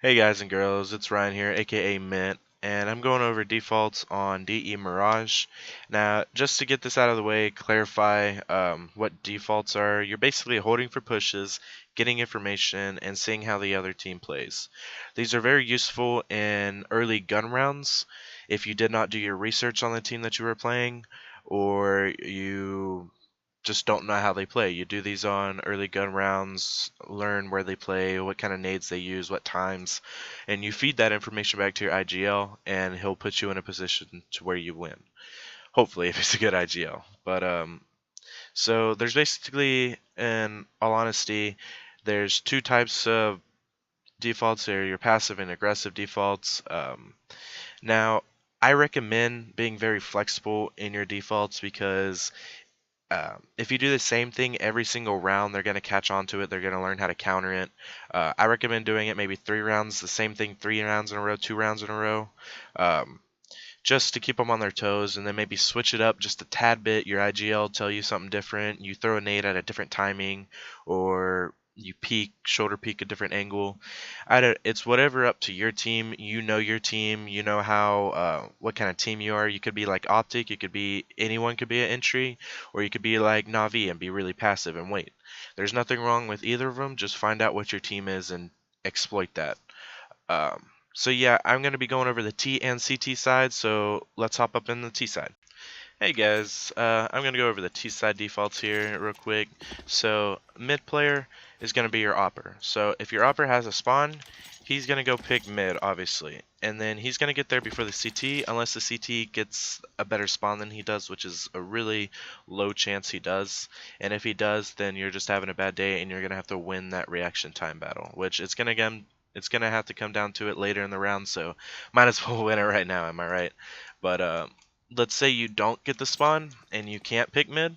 Hey guys and girls, it's Ryan here, aka Mint, and I'm going over defaults on DE Mirage. Now, just to get this out of the way, clarify what defaults are. You're basically holding for pushes, getting information, and seeing how the other team plays. These are very useful in early gun rounds if you did not do your research on the team that you were playing, or you just don't know how they play. You do these on early gun rounds, learn where they play, what kind of nades they use, what times, and you feed that information back to your IGL, and he'll put you in a position to where you win. Hopefully, if it's a good IGL. So there's basically, in all honesty, there's two types of defaults. There, your passive and aggressive defaults. Now, I recommend being very flexible in your defaults because if you do the same thing every single round, they're going to catch on to it. They're going to learn how to counter it. I recommend doing it maybe 3 rounds, the same thing 3 rounds in a row, 2 rounds in a row, um, just to keep them on their toes, and then maybe switch it up just a tad bit. Your IGL tell you something different. You throw a nade at a different timing, or you peek, shoulder peek a different angle. It's whatever up to your team. You know your team. You know how what kind of team you are. You could be like Optic. You could be anyone. Could be an entry, or you could be like Navi and be really passive and wait. There's nothing wrong with either of them. Just find out what your team is and exploit that. So yeah, I'm going to be going over the T and CT side. So let's hop up in the T side. Hey guys, I'm going to go over the T side defaults here real quick. So mid player is going to be your opper. So if your opper has a spawn, he's going to go pick mid, obviously. And then he's going to get there before the CT, unless the CT gets a better spawn than he does, which is a really low chance he does. And if he does, then you're just having a bad day and you're going to have to win that reaction time battle, which it's going to have to come down to it later in the round, so might as well win it right now, am I right? But let's say you don't get the spawn and you can't pick mid,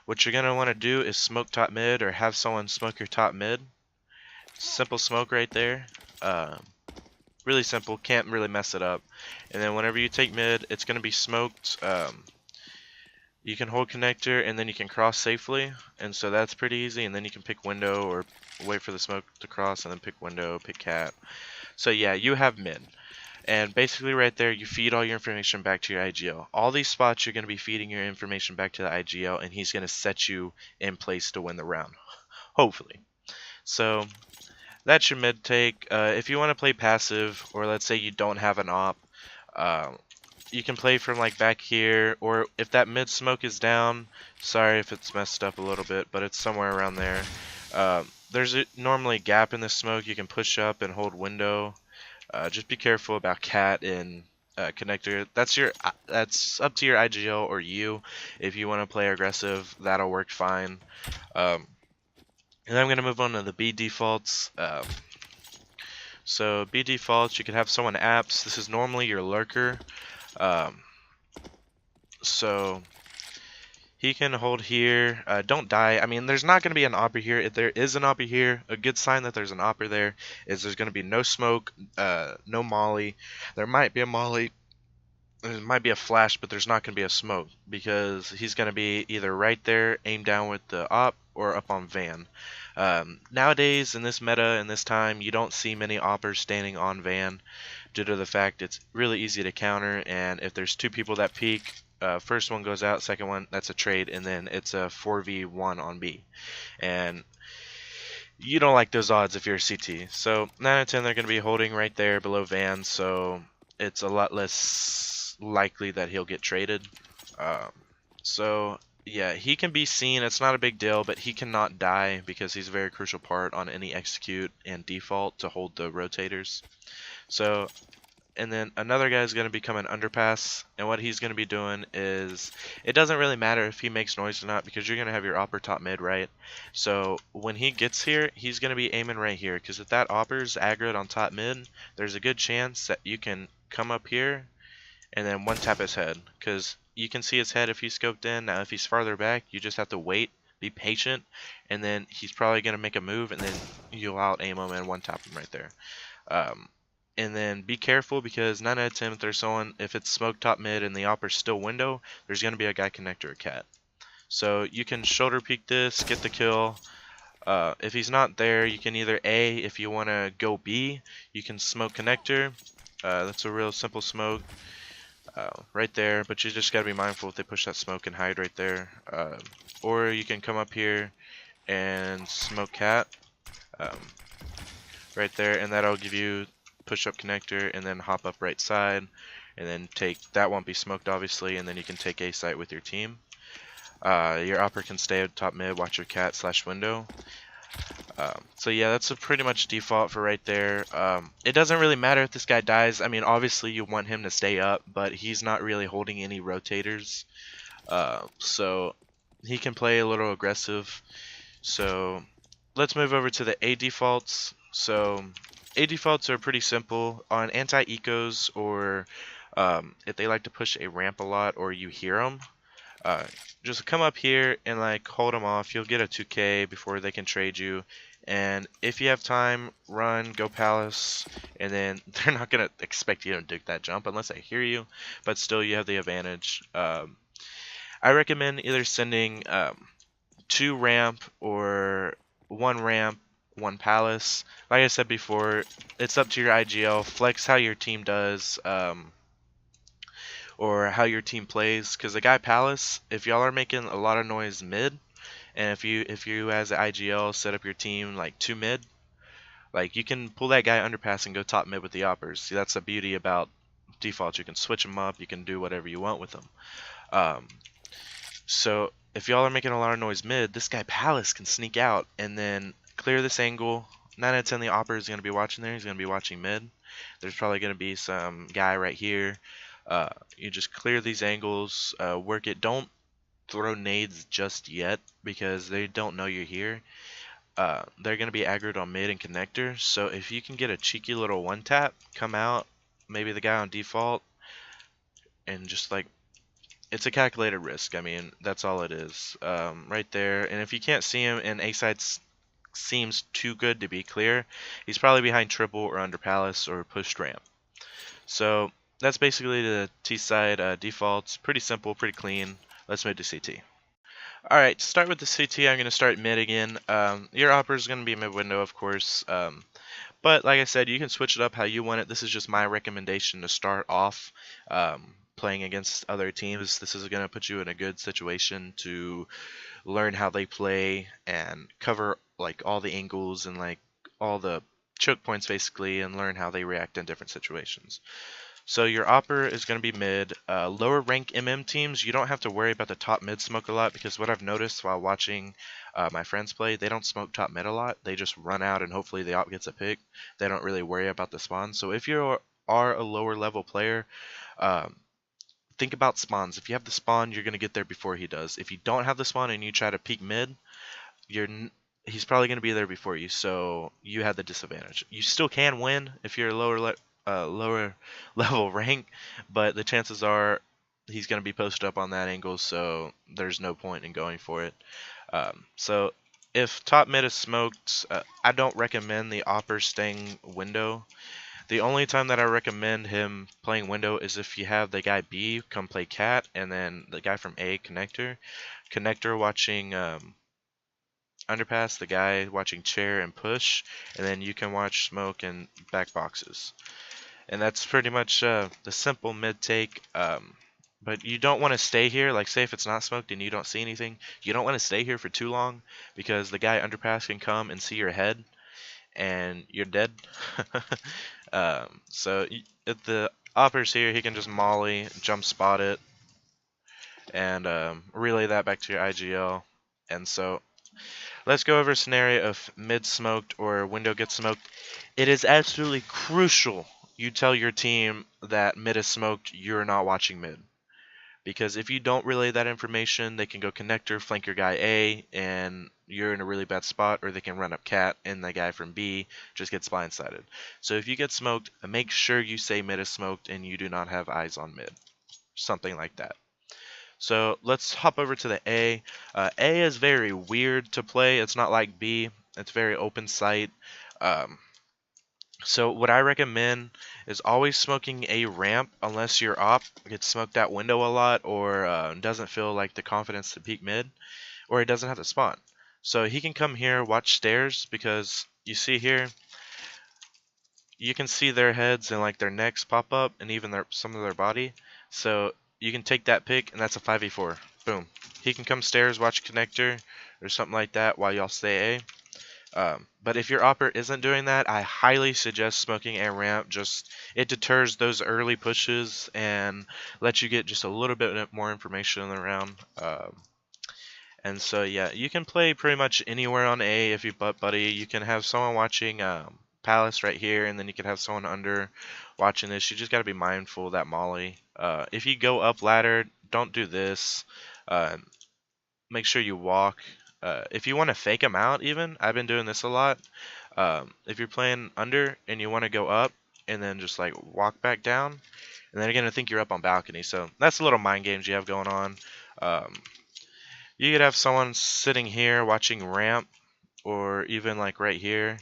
what you're going to want to do is smoke top mid or have someone smoke your top mid. Simple smoke right there. Uh, really simple, can't really mess it up. And then whenever you take mid, it's going to be smoked. You can hold connector and then you can cross safely, and so that's pretty easy. And then you can pick window or wait for the smoke to cross and then pick window, pick cat. So yeah, you have mid. And basically right there, you feed all your information back to your IGL. All these spots, you're going to be feeding your information back to the IGL, and he's going to set you in place to win the round. Hopefully. So that's your mid take. If you want to play passive, or let's say you don't have an op, uh, you can play from like back here, or if that mid smoke is down, sorry if it's messed up a little bit, but it's somewhere around there. There's normally a gap in the smoke. You can push up and hold window. Just be careful about cat and connector. That's up to your IGL or you. If you want to play aggressive, that'll work fine. And then I'm going to move on to the B defaults. So B defaults, you can have someone apps. This is normally your lurker. Um, so he can hold here. Don't die. I mean, there's not going to be an opper here. If there is an opper here, a good sign that there's an opper there is there's going to be no smoke, no molly. There might be a molly. There might be a flash, but there's not going to be a smoke because he's going to be either right there, aimed down with the op, or up on van. Nowadays, in this meta, in this time, you don't see many oppers standing on van due to the fact it's really easy to counter, and if there's two people that peek, first one goes out, second one, that's a trade, and then it's a 4v1 on B. And you don't like those odds if you're a CT. So 9 out of 10, they're going to be holding right there below van, so it's a lot less likely that he'll get traded. So yeah, he can be seen. It's not a big deal, but he cannot die because he's a very crucial part on any execute and default to hold the rotators. So, and then another guy is going to become an underpass, and what he's going to be doing is, it doesn't really matter if he makes noise or not because you're going to have your opper top mid, right? So when he gets here, he's going to be aiming right here because if that opper's aggroed on top mid, there's a good chance that you can come up here and then one tap his head because you can see his head if he's scoped in. Now if he's farther back, you just have to wait, be patient, and then he's probably going to make a move, and then you'll out aim him and one tap him right there. And then be careful because 9 out of 10, if it's smoke top mid and the opper's still window, there's going to be a guy connector or cat. So you can shoulder peek this, get the kill. If he's not there, you can either A, if you want to go B, you can smoke connector. That's a real simple smoke right there, but you just got to be mindful if they push that smoke and hide right there. Or you can come up here and smoke cat um, right there, and that'll give you push up connector and then hop up right side and then take, that won't be smoked obviously, and then you can take A site with your team. Your upper can stay at top mid, watch your cat slash window. So yeah, that's a pretty much default for right there. It doesn't really matter if this guy dies. I mean, obviously you want him to stay up, but he's not really holding any rotators. So he can play a little aggressive. So let's move over to the A defaults. So A defaults are pretty simple. On anti-ecos, or if they like to push a ramp a lot or you hear them, just come up here and like hold them off. You'll get a 2k before they can trade you. And if you have time, run, go palace, and then they're not gonna expect you to dig that jump unless I hear you. But still, you have the advantage. I recommend either sending 2 ramp or 1 ramp, 1 palace. Like I said before, it's up to your IGL. Flex how your team does. Or how your team plays, because the guy Palace, if y'all are making a lot of noise mid, and if you as an IGL set up your team like 2 mid, like you can pull that guy underpass and go top mid with the oppers. See, that's the beauty about defaults. You can switch them up, you can do whatever you want with them. So if y'all are making a lot of noise mid, this guy Palace can sneak out and then clear this angle. 9 out of 10 the opper is going to be watching there. He's going to be watching mid. There's probably going to be some guy right here. You just clear these angles, work it. Don't throw nades just yet because they don't know you're here. They're going to be aggroed on mid and connector. So if you can get a cheeky little one tap, come out, maybe the guy on default, and just like, it's a calculated risk. I mean, that's all it is right there. And if you can't see him and A side seems too good to be clear, he's probably behind triple or under palace or pushed ramp. So that's basically the T side defaults. Pretty simple, pretty clean. Let's move to CT. Alright, to start with the CT, I'm going to start mid again. Your opper is going to be mid window, of course. But like I said, you can switch it up how you want it. This is just my recommendation to start off playing against other teams. This is going to put you in a good situation to learn how they play and cover like all the angles and like all the choke points basically, and learn how they react in different situations. So your opper is going to be mid. Lower rank MM teams, you don't have to worry about the top mid smoke a lot, because what I've noticed while watching my friends play, they don't smoke top mid a lot. They just run out and hopefully the op gets a pick. They don't really worry about the spawn. So if you are a lower level player, think about spawns. If you have the spawn, you're going to get there before he does. If you don't have the spawn and you try to peek mid, he's probably going to be there before you, so you have the disadvantage. You still can win if you're a lower level rank, but the chances are he's going to be posted up on that angle, so there's no point in going for it. So if top mid is smoked, I don't recommend the opper staying window. The only time that I recommend him playing window is if you have the guy B come play cat, and then the guy from A connector watching underpass, the guy watching chair and push, and then you can watch smoke and back boxes. And that's pretty much the simple mid take. But you don't want to stay here. Like, say if it's not smoked and you don't see anything, you don't want to stay here for too long, because the guy underpass can come and see your head and you're dead. So if the opper's here, he can just molly, jump spot it, and relay that back to your IGL. And so let's go over a scenario of mid smoked or window gets smoked. It is absolutely crucial you tell your team that mid is smoked, you're not watching mid. Because if you don't relay that information, they can go connector, flank your guy A, and you're in a really bad spot, or they can run up cat, and the guy from B just gets blindsided. So if you get smoked, make sure you say mid is smoked and you do not have eyes on mid. Something like that. So let's hop over to the A. A is very weird to play. It's not like B. It's very open sight. So what I recommend is always smoking a ramp unless your op gets smoked out window a lot, or doesn't feel like the confidence to peek mid, or it doesn't have to spawn. So he can come here, watch stairs, because you see here, you can see their heads and like their necks pop up, and even some of their body. So you can take that pick, and that's a 5v4. Boom. He can come stairs, watch connector, or something like that while y'all stay A. But if your opper isn't doing that, I highly suggest smoking a ramp. Just it deters those early pushes and lets you get just a little bit more information in the round. And so yeah, you can play pretty much anywhere on A if you butt buddy. You can have someone watching Palace right here, and then you can have someone under watching this. You just got to be mindful of that molly. If you go up ladder, don't do this. Uh, Make sure you walk. If you want to fake them out, even I've been doing this a lot. If you're playing under and you want to go up and then just like walk back down, and then they're gonna think you're up on balcony. So that's the little mind games you have going on. Um, you could have someone sitting here watching ramp, or even like right here,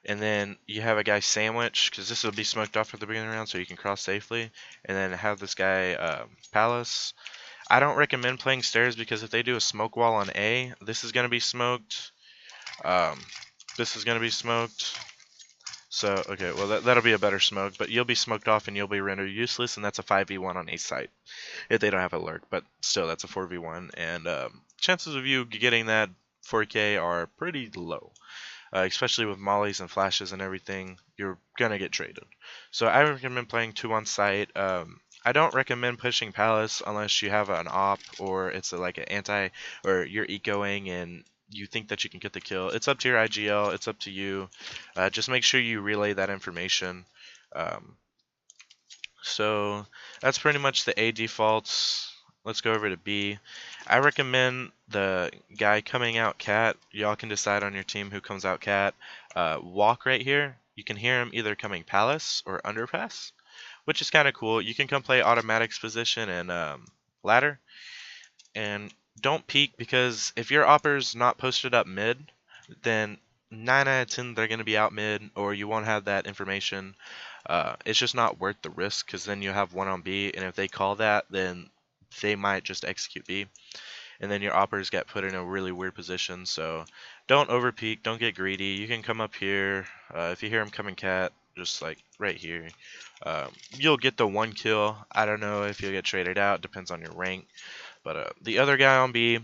and then you have a guy sandwich, because this will be smoked off at the beginning of the round, so you can cross safely, and then have this guy Palace. I don't recommend playing stairs, because if they do a smoke wall on A, this is going to be smoked. Um, this is going to be smoked. So, okay, well, that'll be a better smoke, but you'll be smoked off and you'll be rendered useless, and that's a 5v1 on A site if they don't have alert, but still, that's a 4v1, and chances of you getting that 4K are pretty low. Especially with mollies and flashes and everything, you're gonna get traded. So I recommend playing 2 on site. I don't recommend pushing Palace unless you have an op, or it's like an anti, or you're ecoing and you think that you can get the kill. It's up to your IGL. It's up to you. Just make sure you relay that information. Um, so that's pretty much the A defaults. Let's go over to B. I recommend the guy coming out cat. Y'all can decide on your team who comes out cat. Walk right here. You can hear him either coming palace or underpass, which is kind of cool. You can come play automatics position and ladder. And don't peek, because if your opper's not posted up mid, then 9 out of 10 they're going to be out mid, or you won't have that information. It's just not worth the risk, because then you have one on B, and if they call that, then they might just execute B, and then your operas get put in a really weird position. So don't over peek, don't get greedy. You can come up here. If you hear him coming cat, just like right here, you'll get the 1 kill. I don't know if you'll get traded out, depends on your rank. But the other guy on B,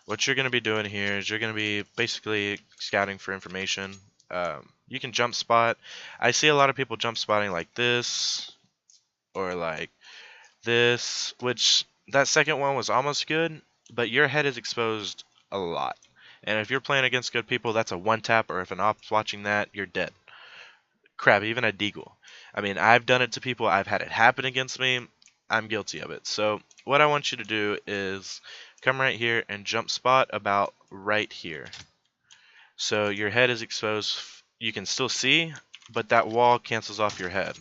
what you're going to be doing here is you're going to be basically scouting for information. You can jump spot. I see a lot of people jump spotting like this or like this, which that second one was almost good, but your head is exposed a lot. And if you're playing against good people, that's a 1-tap, or if an op's watching that, you're dead. Crap, even a deagle. I mean, I've done it to people. I've had it happen against me. I'm guilty of it. So what I want you to do is come right here and jump spot about right here. So your head is exposed. You can still see, but that wall cancels off your head.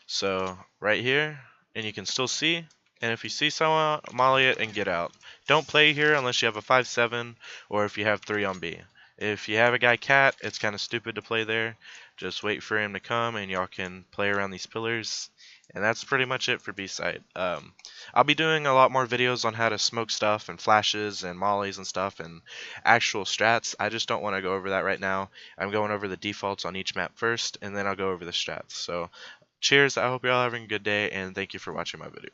So right here, and you can still see. And if you see someone, molly it and get out. Don't play here unless you have a 5-7 or if you have 3 on B. If you have a guy cat, it's kind of stupid to play there. Just wait for him to come and y'all can play around these pillars. And that's pretty much it for B side. I'll be doing a lot more videos on how to smoke stuff and flashes and mollies and stuff and actual strats. I just don't want to go over that right now. I'm going over the defaults on each map first, and then I'll go over the strats. So cheers, I hope you're all having a good day, and thank you for watching my video.